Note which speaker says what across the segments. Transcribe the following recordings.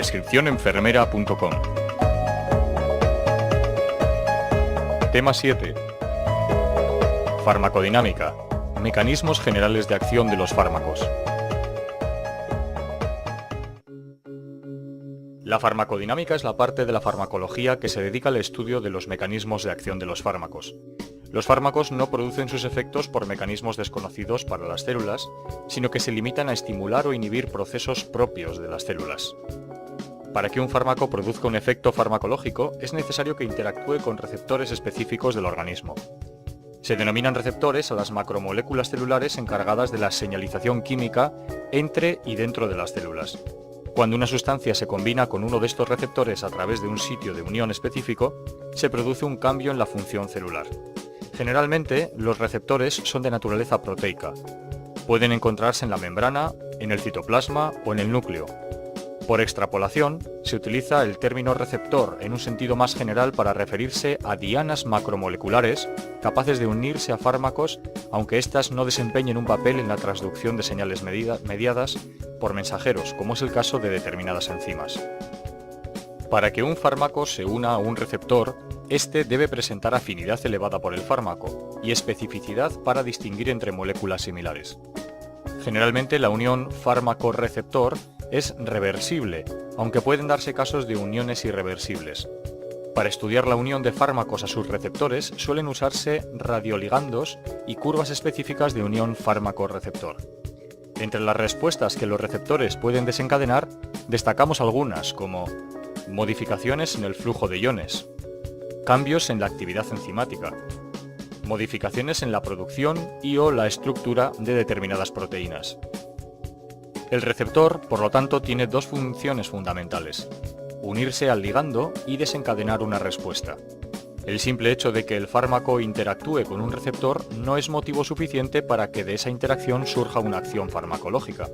Speaker 1: Prescripcionenfermera.com. Tema 7. Farmacodinámica. Mecanismos generales de acción de los fármacos. La farmacodinámica es la parte de la farmacología que se dedica al estudio de los mecanismos de acción de los fármacos. Los fármacos no producen sus efectos por mecanismos desconocidos para las células, sino que se limitan a estimular o inhibir procesos propios de las células. Para que un fármaco produzca un efecto farmacológico, es necesario que interactúe con receptores específicos del organismo. Se denominan receptores a las macromoléculas celulares encargadas de la señalización química entre y dentro de las células. Cuando una sustancia se combina con uno de estos receptores a través de un sitio de unión específico, se produce un cambio en la función celular. Generalmente, los receptores son de naturaleza proteica. Pueden encontrarse en la membrana, en el citoplasma o en el núcleo. Por extrapolación, se utiliza el término receptor en un sentido más general para referirse a dianas macromoleculares capaces de unirse a fármacos, aunque éstas no desempeñen un papel en la transducción de señales mediadas por mensajeros, como es el caso de determinadas enzimas. Para que un fármaco se una a un receptor, este debe presentar afinidad elevada por el fármaco y especificidad para distinguir entre moléculas similares. Generalmente la unión fármaco-receptor es reversible, aunque pueden darse casos de uniones irreversibles. Para estudiar la unión de fármacos a sus receptores suelen usarse radioligandos y curvas específicas de unión fármaco-receptor. Entre las respuestas que los receptores pueden desencadenar, destacamos algunas como modificaciones en el flujo de iones, cambios en la actividad enzimática, modificaciones en la producción y/o la estructura de determinadas proteínas. El receptor, por lo tanto, tiene dos funciones fundamentales: unirse al ligando y desencadenar una respuesta. El simple hecho de que el fármaco interactúe con un receptor no es motivo suficiente para que de esa interacción surja una acción farmacológica.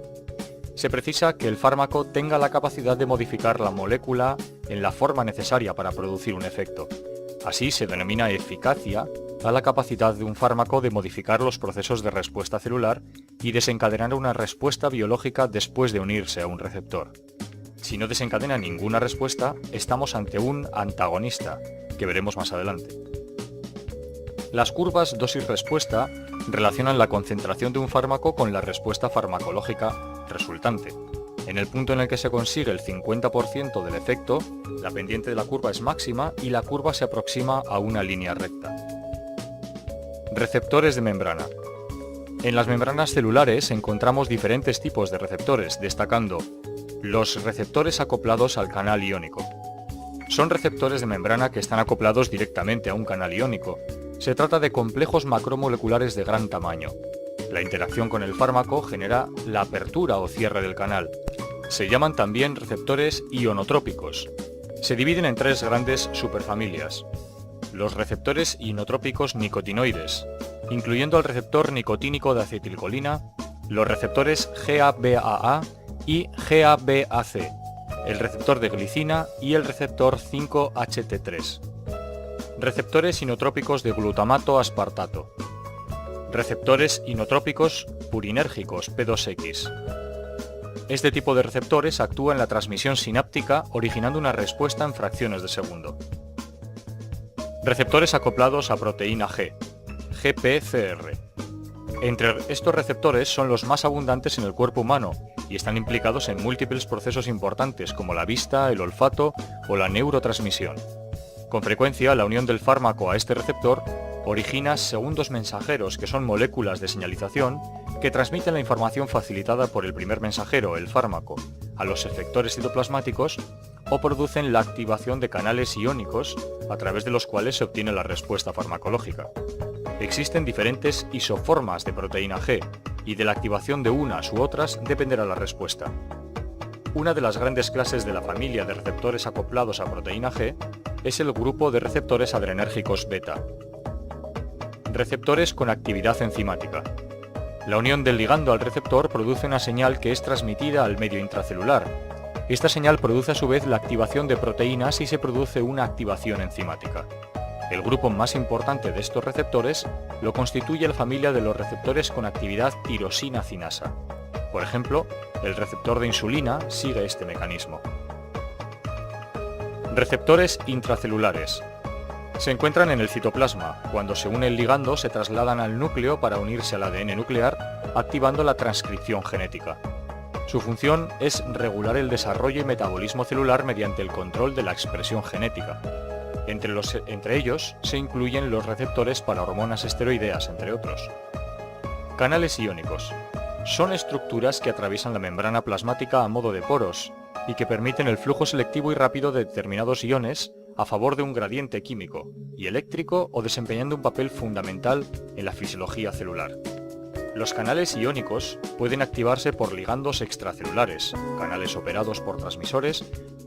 Speaker 1: Se precisa que el fármaco tenga la capacidad de modificar la molécula en la forma necesaria para producir un efecto. Así se denomina eficacia a la capacidad de un fármaco de modificar los procesos de respuesta celular y desencadenar una respuesta biológica después de unirse a un receptor. Si no desencadena ninguna respuesta, estamos ante un antagonista, que veremos más adelante. Las curvas dosis-respuesta relacionan la concentración de un fármaco con la respuesta farmacológica resultante. En el punto en el que se consigue el 50% del efecto, la pendiente de la curva es máxima y la curva se aproxima a una línea recta. Receptores de membrana. En las membranas celulares encontramos diferentes tipos de receptores, destacando los receptores acoplados al canal iónico. Son receptores de membrana que están acoplados directamente a un canal iónico. Se trata de complejos macromoleculares de gran tamaño. La interacción con el fármaco genera la apertura o cierre del canal. Se llaman también receptores ionotrópicos. Se dividen en tres grandes superfamilias: los receptores inotrópicos nicotinoides, incluyendo el receptor nicotínico de acetilcolina, los receptores GABAA y GABAC, el receptor de glicina y el receptor 5-HT3. Receptores inotrópicos de glutamato aspartato. Receptores inotrópicos purinérgicos P2X. Este tipo de receptores actúa en la transmisión sináptica originando una respuesta en fracciones de segundo. Receptores acoplados a proteína G, GPCR. Entre estos receptores son los más abundantes en el cuerpo humano y están implicados en múltiples procesos importantes como la vista, el olfato o la neurotransmisión. Con frecuencia, la unión del fármaco a este receptor origina segundos mensajeros, que son moléculas de señalización que transmiten la información facilitada por el primer mensajero, el fármaco, a los efectores citoplasmáticos o producen la activación de canales iónicos a través de los cuales se obtiene la respuesta farmacológica. Existen diferentes isoformas de proteína G y de la activación de unas u otras dependerá la respuesta. Una de las grandes clases de la familia de receptores acoplados a proteína G es el grupo de receptores adrenérgicos beta. Receptores con actividad enzimática. La unión del ligando al receptor produce una señal que es transmitida al medio intracelular. Esta señal produce a su vez la activación de proteínas y se produce una activación enzimática. El grupo más importante de estos receptores lo constituye la familia de los receptores con actividad tirosina cinasa. Por ejemplo, el receptor de insulina sigue este mecanismo. Receptores intracelulares. Se encuentran en el citoplasma. Cuando se une el ligando, se trasladan al núcleo para unirse al ADN nuclear, activando la transcripción genética. Su función es regular el desarrollo y metabolismo celular mediante el control de la expresión genética. Entre ellos se incluyen los receptores para hormonas esteroideas, entre otros. Canales iónicos. Son estructuras que atraviesan la membrana plasmática a modo de poros y que permiten el flujo selectivo y rápido de determinados iones a favor de un gradiente químico y eléctrico o desempeñando un papel fundamental en la fisiología celular. Los canales iónicos pueden activarse por ligandos extracelulares, canales operados por transmisores,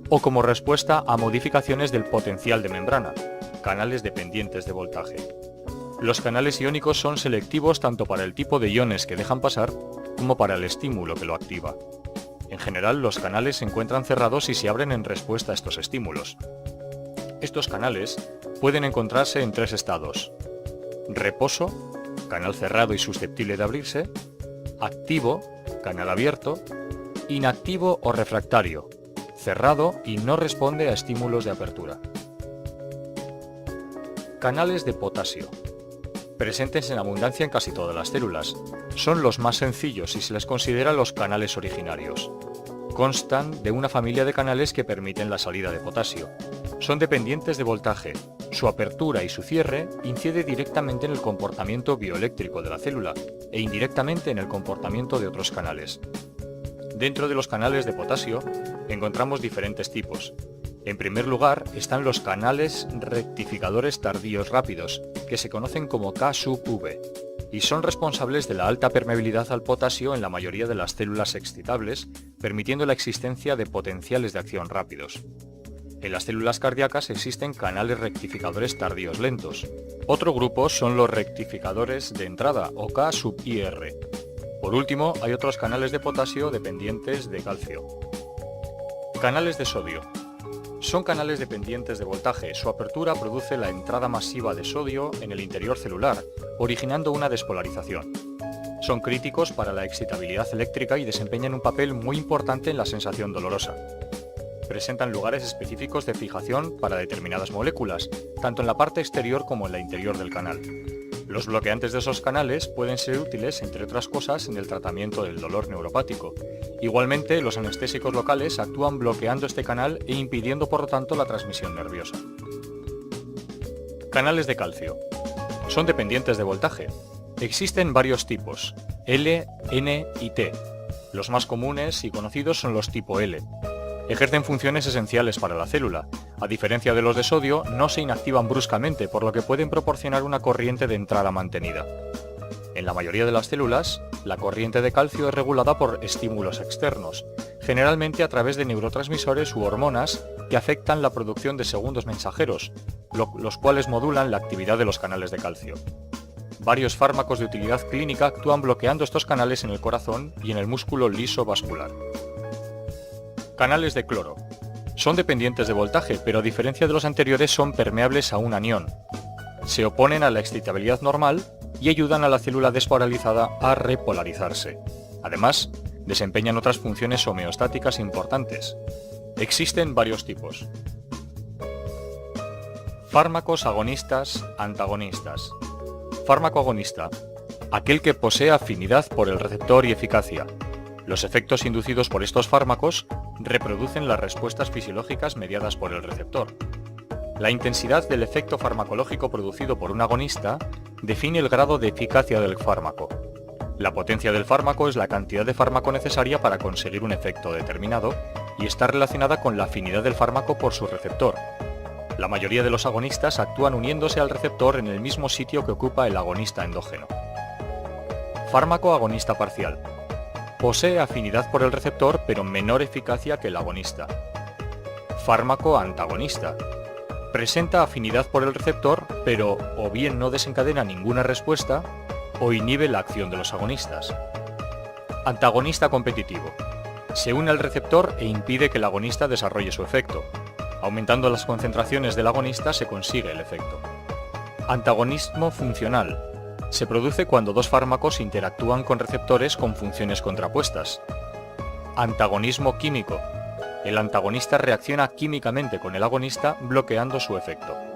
Speaker 1: o como respuesta a modificaciones del potencial de membrana, canales dependientes de voltaje. Los canales iónicos son selectivos tanto para el tipo de iones que dejan pasar como para el estímulo que lo activa. En general, los canales se encuentran cerrados y se abren en respuesta a estos estímulos. Estos canales pueden encontrarse en tres estados: reposo, canal cerrado y susceptible de abrirse; activo, canal abierto; inactivo o refractario, cerrado y no responde a estímulos de apertura. Canales de potasio. Presentes en abundancia en casi todas las células. Son los más sencillos y se les considera los canales originarios. Constan de una familia de canales que permiten la salida de potasio. Son dependientes de voltaje. Su apertura y su cierre incide directamente en el comportamiento bioeléctrico de la célula e indirectamente en el comportamiento de otros canales. Dentro de los canales de potasio encontramos diferentes tipos. En primer lugar están los canales rectificadores tardíos rápidos, que se conocen como K-sub-V, y son responsables de la alta permeabilidad al potasio en la mayoría de las células excitables, permitiendo la existencia de potenciales de acción rápidos. En las células cardíacas existen canales rectificadores tardíos lentos. Otro grupo son los rectificadores de entrada, o K-sub-IR. Por último, hay otros canales de potasio dependientes de calcio. Canales de sodio. Son canales dependientes de voltaje. Su apertura produce la entrada masiva de sodio en el interior celular, originando una despolarización. Son críticos para la excitabilidad eléctrica y desempeñan un papel muy importante en la sensación dolorosa. Presentan lugares específicos de fijación para determinadas moléculas, tanto en la parte exterior como en la interior del canal. Los bloqueantes de esos canales pueden ser útiles, entre otras cosas, en el tratamiento del dolor neuropático. Igualmente, los anestésicos locales actúan bloqueando este canal e impidiendo, por lo tanto, la transmisión nerviosa. Canales de calcio. Son dependientes de voltaje. Existen varios tipos: L, N y T. Los más comunes y conocidos son los tipo L. Ejercen funciones esenciales para la célula. A diferencia de los de sodio, no se inactivan bruscamente, por lo que pueden proporcionar una corriente de entrada mantenida. En la mayoría de las células, la corriente de calcio es regulada por estímulos externos, generalmente a través de neurotransmisores u hormonas que afectan la producción de segundos mensajeros, los cuales modulan la actividad de los canales de calcio. Varios fármacos de utilidad clínica actúan bloqueando estos canales en el corazón y en el músculo liso vascular. Canales de cloro. Son dependientes de voltaje, pero a diferencia de los anteriores son permeables a un anión. Se oponen a la excitabilidad normal y ayudan a la célula despolarizada a repolarizarse. Además, desempeñan otras funciones homeostáticas importantes. Existen varios tipos. Fármacos agonistas, antagonistas. Fármaco agonista. Aquel que posee afinidad por el receptor y eficacia. Los efectos inducidos por estos fármacos reproducen las respuestas fisiológicas mediadas por el receptor. La intensidad del efecto farmacológico producido por un agonista define el grado de eficacia del fármaco. La potencia del fármaco es la cantidad de fármaco necesaria para conseguir un efecto determinado y está relacionada con la afinidad del fármaco por su receptor. La mayoría de los agonistas actúan uniéndose al receptor en el mismo sitio que ocupa el agonista endógeno. Fármaco agonista parcial. Posee afinidad por el receptor pero menor eficacia que el agonista. Fármaco antagonista. Presenta afinidad por el receptor pero o bien no desencadena ninguna respuesta o inhibe la acción de los agonistas. Antagonista competitivo. Se une al receptor e impide que el agonista desarrolle su efecto. Aumentando las concentraciones del agonista se consigue el efecto. Antagonismo funcional. Se produce cuando dos fármacos interactúan con receptores con funciones contrapuestas. Antagonismo químico. El antagonista reacciona químicamente con el agonista bloqueando su efecto.